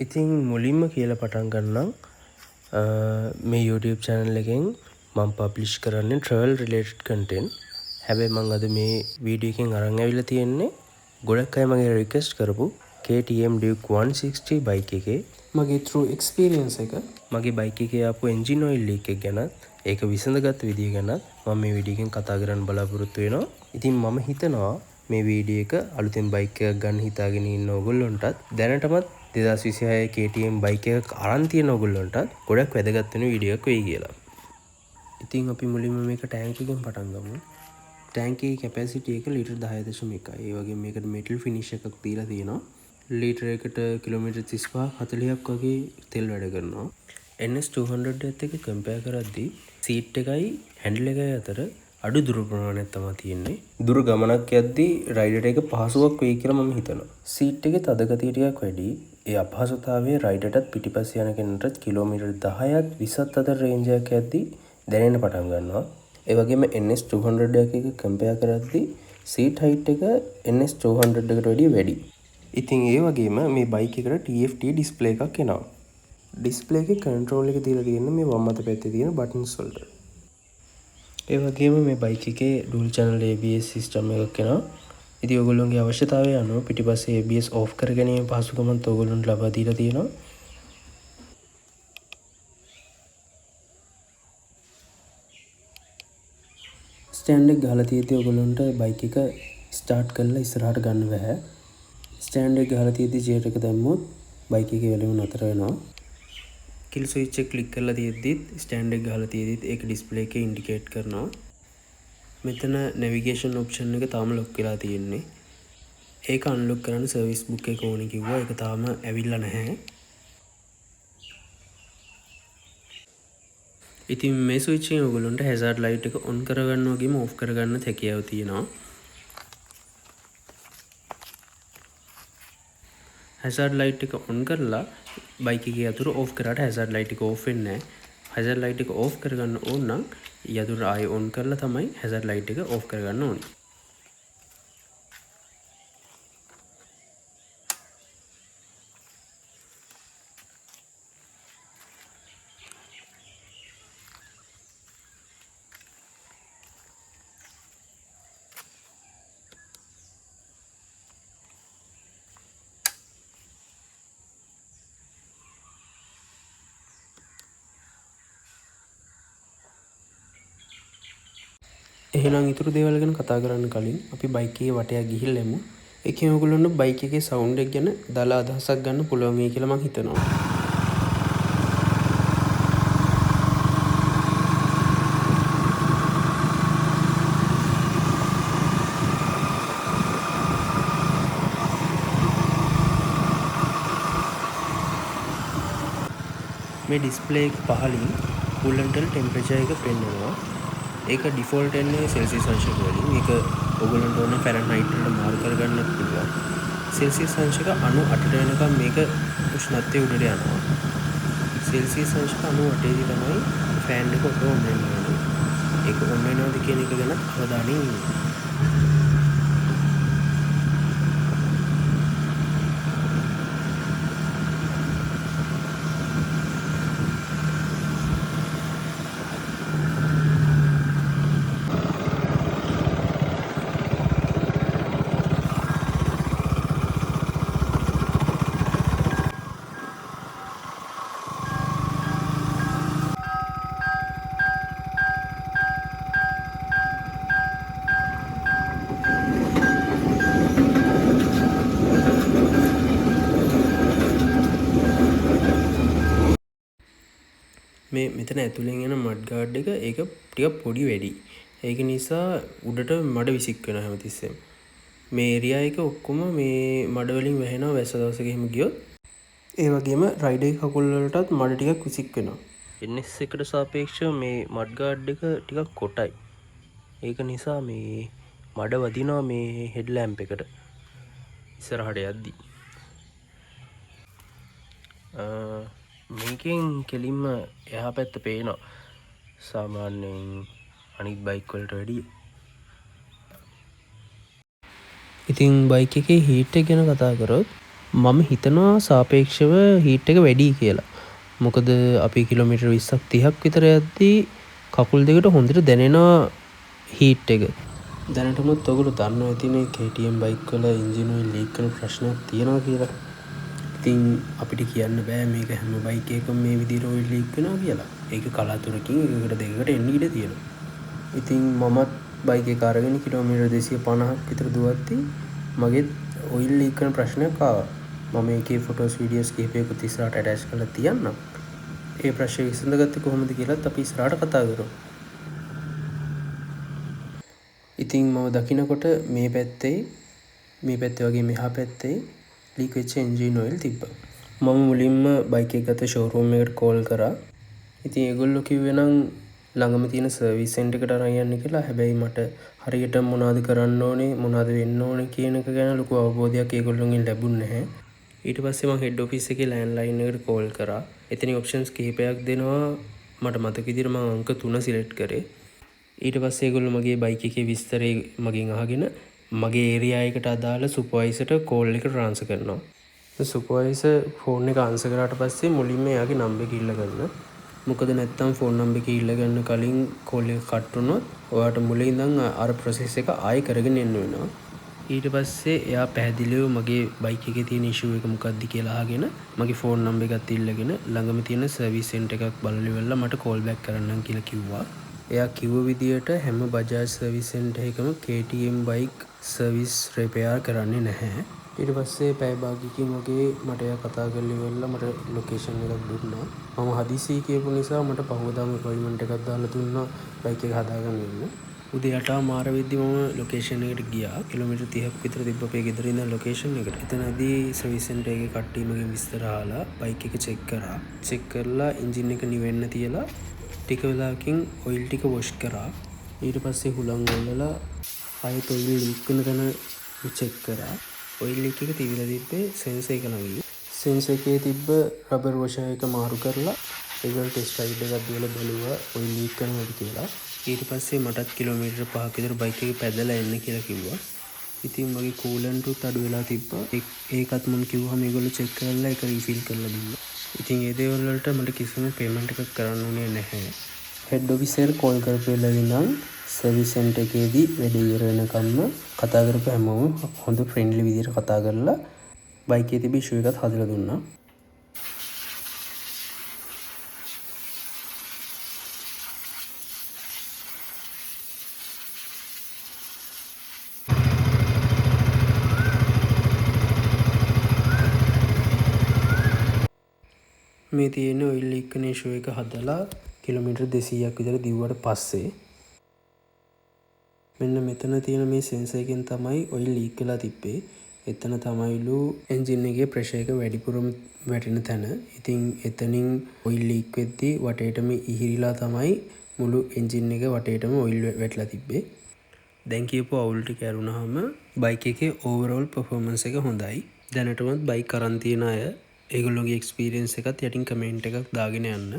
ඉතින් මුලින්ම කියලා පටන් ගන්නම් මේ YouTube channel එකෙන් මම පබ්ලිෂ් කරන්නේ travel related content. හැබැයි මම අද මේ වීඩියෝ එකෙන් අරන් ඇවිල්ලා තියෙන්නේ ගොඩක් අය මගේ රික්වෙස්ට් කරපු KTM Duke 160 බයික් එකේ මගේ through experience එක මගේ බයික් එකේ ආපු engine oil leak එක ගැන ඒක විසඳගත් විදිය ගැන මම මේ වීඩියෝ එකෙන් කතා කරන්න බලාපොරොත්තු වෙනවා. ඉතින් මම හිතනවා මේ වීඩියෝ එක අලුතෙන් බයික් එකක් ගන්න හිතාගෙන ඉන්න ඕගොල්ලන්ටත් දැනටමත් 2026 KTM බයික් එකක් අරන් තියෙන ඕගොල්ලන්ටත් ගොඩක් වැදගත් වෙන වීඩියෝ එකක් වෙයි කියලා. ඉතින් අපි මුලින්ම මේක ටැංක් එකෙන් පටන් ගමු. ටැංක් එකේ කැපැසිටි එක ලීටර් 10.1. ඒ වගේම මේකට මෙටල් ෆිනිෂ් එකක් දීලා තියෙනවා. ලීටර් එකට කිලෝමීටර් 35 40ක් වගේ තෙල් වැඩ කරනවා. NS 200 එකත් එක්ක කම්පෙයාර් කරද්දී සීට් එකයි හැන්ඩල් එකයි අතර අඩු දුර ප්‍රමාණයක් තමයි තියෙන්නේ. දුර ගමනක් යද්දී රයිඩර් එක පහසුවක් වෙයි කියලා මම හිතනවා. සීට් එකේ තද ගතිය ටිකක් වැඩි. ඒ අපහසුතාවයේ රයිඩර්ටත් පිටිපස්සේ යන කෙනාටත් කිලෝමීටර් 10ක් 20ක් අතර රේන්ජ් එකක් යද්දී දැනෙන්න පටන් ගන්නවා. ඒ වගේම NS 200 එකක කම්පෙයාර් කරද්දී සීට් හයිට් එක NS 200 එකට වඩා වැඩි. ඉතින් ඒ වගේම මේ බයික් එකට TFT ඩිස්ප්ලේ එකක් එනවා. ඩිස්ප්ලේ එකේ කන්ට්‍රෝල් එක දීලා තියෙන්නේ මේ වම් අත පැත්තේ තියෙන බටන්ස් වලට. ඒ වගේම මේ බයික් එකේ ඩුවල් channel ABS සිස්ටම් එකක් එනවා. ඉතින් ඔයගොල්ලෝගේ අවශ්‍යතාවය අනුව පිටිපස්සේ ABS ඔෆ් කර ගැනීම පහසුකමත් ඔයගොල්ලන්ට ලබා දීලා තියෙනවා. ස්ටෑන්ඩ් එක ගහලා තියෙද්දි ඔයගොල්ලන්ට බයික් එක ස්ටාර්ට් කරලා ඉස්සරහට ගන්න බෑ. ස්ටෑන්ඩ් එක ගහලා තියෙද්දි ජෙට් එක දැම්මොත් බයික් එකේ වැලෙම නතර වෙනවා. කිල් ස්විච් එක ක්ලික් කරලා තියෙද්දිත් ස්ටෑන්ඩ් එක ගහලා තියෙද්දිත් ඒක ඩිස්ප්ලේ එකේ ඉන්ඩිකේට් කරනවා. මෙතන නැවිගේෂන් ඔප්ෂන් එක තාම ලොක් වෙලා තියෙන්නේ. ඒක අන්ලොක් කරන්න සර්විස් බුක් එක ඕනේ කිව්වා. ඒක තාම ඇවිල්ලා නැහැ. ඉතින් මේ ස්විච් එකෙන් ඔයගොල්ලන්ට හැසාර්ඩ් ලයිට් එක ඔන් කරගන්න වගේම ඔෆ් කරගන්න හැකියාව තියෙනවා. හැසාර්ඩ් ලයිට් එක ඔන් කරලා බයික් එකේ යතුරු ඔෆ් කරාට හැසාර්ඩ් ලයිට් එක ඔෆ් වෙන්නේ නැහැ. හැසාර්ඩ් ලයිට් එක ඔෆ් කරගන්න ඕන නම් යතුරු ආයෙ ඔන් කරලා තමයි හැසාර්ඩ් ලයිට් එක ඔෆ් කරගන්න ඕනේ. එහෙනම් ඊටු දේවල් ගැන කතා කරන්න කලින් අපි බයික් එකේ වටයක් ගිහිල්ලා එමු. ඒකෙන් ඔයගොල්ලන්ට බයික් එකේ සවුන්ඩ් එක ගැන දාලා අදහසක් ගන්න පුළුවන් වෙයි කියලා මම හිතනවා. මේ ඩිස්ප්ලේ එක පහලින් කූලන්ට් ටෙම්පරේචර් එක පෙන්නනවා. ඒක ඩිෆෝල්ට් එන්නේ සෙල්සියස් අංශක වලින්. මේක ඔයගොල්ලන්ට ඕන ෆැරන්හයිට් වලට මාරු කරගන්නත් පුළුවන්. සෙල්සියස් අංශක 98ට වෙනකම් මේක උෂ්ණත්වය උඩට යනවා. සෙල්සියස් අංශක 98 දී තමයි ෆෑන් එක ඔටෝ ඔන් වෙන්නේ. ඒක ඔන් වෙනවද කියන එක ගැන අවධානයෙන් ඉන්න. මේ මෙතන ඇතුලෙන් එන මඩ් ගාඩ් එක ඒක ටිකක් පොඩි වැඩි. ඒක නිසා උඩට මඩ විසික් වෙනවා හැමතිස්සෙම. මේ ඒරියා එක ඔක්කොම මේ මඩ වලින් වැහෙනවා වැස්ස දවසක එහෙම ගියොත්. ඒ වගේම රයිඩේ කකුල් වලටත් මඩ ටිකක් විසික් වෙනවා. NS එකට සාපේක්ෂව මේ මඩ් ගාඩ් එක ටිකක් කොටයි. ඒක නිසා මේ මඩ වදිනවා මේ හෙඩ් ලැම්ප් එකට ඉස්සරහට යද්දි. මේකෙන් කෙලින්ම එහා පැත්ත පේනවා සාමාන්‍යයෙන් අනිත් බයික් වලට වැඩිය. ඉතින් බයික් එකේ හීට් එක ගැන කතා කරොත් මම හිතනවා සාපේක්ෂව හීට් එක වැඩි කියලා. මොකද අපි කිලෝමීටර් 20ක් 30ක් විතර යද්දී කකුල් දෙකට හොඳට දැනෙනවා හීට් එක. දැනටමත් ඔයගොල්ලෝ දන්නවා ඇතිනේ KTM බයික් වල එන්ජින් ඔයිල් ලීක් කරන ප්‍රශ්නයක් තියෙනවා කියලා. ඉතින් අපිට කියන්න බෑ මේක හැම බයික් එකකම මේ විදිහට ඔයිල් ලීක් වෙනවා කියලා. ඒක කලාතුරකින් එකකට දෙකකට එන්න ඉඩ තියෙනවා. ඉතින් මමත් බයික් එක අරගෙන කිලෝමීටර් 250ක් විතර දුවද්දී මගෙත් ඔයිල් ලීක් කරන ප්‍රශ්නයක් ආවා. මම ඒකේ ෆොටෝස් වීඩියෝස් කිහිපයකුත් ඉස්සරහට ඇටච් කරලා තියන්නම්. ඒ ප්‍රශ්නේ විසඳගත්තේ කොහොමද කියලාත් අපි ඉස්සරහට කතා කරමු. ඉතින් මම දකිනකොට මේ පැත්තේ වගේ මෙහා පැත්තේ ලීක් වෙච්ච එන්ජින් ඔයිල් තිබ්බා. මම මුලින්ම බයික් එක ගත්ත ෂෝරූම් එකට කෝල් කරා. ඉතින් ඒගොල්ලෝ කිව්වේ නම් ළඟම තියෙන සර්විස් සෙන්ටර් එකට අරන් යන්න කියලා. හැබැයි මට හරියට මොනවද කරන්න ඕනේ මොනවද වෙන්න ඕනේ කියන එක ගැන ලොකු අවබෝධයක් ඒගොල්ලොන්ගෙන් ලැබුණේ නැහැ. ඊට පස්සේ මම හෙඩ් ඔෆිස් එකේ ලෑන්ඩ්ලයින් එකට කෝල් කරා. එතන ඔප්ෂන්ස් කිහිපයක් දෙනවා. මට මතක විදිහට මම අංක 3 සිලෙක්ට් කරේ. ඊට පස්සේ ඒගොල්ලෝ මගේ බයික් එකේ විස්තරේ මගෙන් අහගෙන මගේ ඒරියා එකට අදාළ සුපර්වයිසර්ට කෝල් එක ට්‍රාන්ස්ෆර් කරනවා. සුපර්වයිසර් ෆෝන් එක ආන්සර් කරාට පස්සේ මුලින්ම එයාගේ නම්බර් එක ඉල්ල ගන්න. මොකද නැත්තම් ෆෝන් නම්බර් එක ඉල්ල ගන්න කලින් කෝල් එක කට් වුණොත් ඔයාට මුලින් ඉඳන් අර ප්‍රොසෙස් එක ආයෙ කරගෙන එන්න වෙනවා. ඊට පස්සේ එයා පැහැදිලිව මගේ බයික් එකේ තියෙන ඉෂුව එක මොකක්ද කියලා අහගෙන මගේ ෆෝන් නම්බර් එකත් ඉල්ලගෙන ළඟම තියෙන සර්විස් සෙන්ටර් එකක් බලලා ඉවරලා මට කෝල් බෑක් කරන්නම් කියලා කිව්වා. එයා කිව්ව විදියට හැම බජාජ් සර්විස් සෙන්ටර් එකම KTM බයික් සර්විස් රිපෙයාර් කරන්නේ නැහැ. ඊට පස්සේ පැය භාගයකින් වගේ මට එයා කතා කරලා ඉවරලා මට ලොකේෂන් එකක් දුන්නා. මම හදිසියෙ කියපු නිසා මට පහුවදාම අපොයින්ට්මන්ට් එකක් දාලා දුන්නා බයික් එක හදාගන්න ඉන්න. උදේ 8:00 වෙද්දි මම ලොකේෂන් එකට ගියා. කිලෝමීටර් 30ක් විතර තිබ්බ අපේ ගෙදර ඉඳන් ලොකේෂන් එකට. එතනදී සර්විස් සෙන්ටර් එකේ කට්ටිය මගෙන් විස්තර අහලා බයික් එක චෙක් කරා. චෙක් කරලා එන්ජින් එක නිවෙන්න තියලා ටික වෙලාවකින් ඔයිල් ටික වොෂ් කරා. ඊට පස්සේ හුලං වලලා ආයෙත් ඔයිල් ලීක් වෙන තැන චෙක් කරා. ඔයිල් ලීක් එක තිබිලා තිබ්බේ සෙන්සර් එක ළඟින්. සෙන්සර් එකේ තිබ්බ රබර් වොෂර් එක මාරු කරලා ඒගොල්ලෝ ටෙස්ට් රයිඩ් එකක් දීලා බැලුවා ඔයිල් ලීක් කරනවද කියලා. ඊට පස්සේ මටත් කිලෝමීටර් 5ක් විතර බයික් එක පැදලා එන්න කියලා කිව්වා. ඉතින් මගේ කූලන්ට් උත් අඩු වෙලා තිබ්බා. ඒකත් මම කිව්වම ඒගොල්ලෝ චෙක් කරලා ඒක රීෆිල් කරලා දුන්නා. ඉතින් ඒ දේවල් වලට මට කිසිම පේමන්ට් එකක් කරන්න උනේ නැහැ. හෙඩ් ඔෆිස් එකට කෝල් කරපු වෙලාවෙ ඉඳන් සර්විස් සෙන්ටර් එකේදී වැඩ ඉවර වෙනකම්ම කතා කරපු හැමෝම හොඳ ෆ්‍රෙන්ඩ්ලි විදිහට කතා කරලා බයික් එකේ තිබි ඉෂුව එකත් හදලා දුන්නා. මේ තියෙන ඔයිල් ලීක් කරන ඉෂුව එක හදලා කිලෝමීටර් 200ක් විතර දිව්වට පස්සේ මෙන්න මෙතන තියෙන මේ සෙන්සර් එකෙන් තමයි ඔයිල් ලීක් වෙලා තිබ්බේ. එතන තමයිලු එන්ජින් එකේ ප්‍රෙෂර් එක වැඩිපුරම වැටෙන තැන. ඉතින් එතනින් ඔයිල් ලීක් වෙද්දී වටේටම ඉහිරිලා තමයි මුළු එන්ජින් එක වටේටම ඔයිල් වැටලා තිබ්බේ. දැන් කියපු අවුල් ටික ඇරුණාම බයික් එකේ ඕවරෝල් පර්ෆෝමන්ස් එක හොඳයි. දැනටමත් බයික් අරන් තියන අය ඒගොල්ලෝගේ එක්ස්පීරියන්ස් එකත් යටින් කමෙන්ට් එකක් දාගෙන යන්න.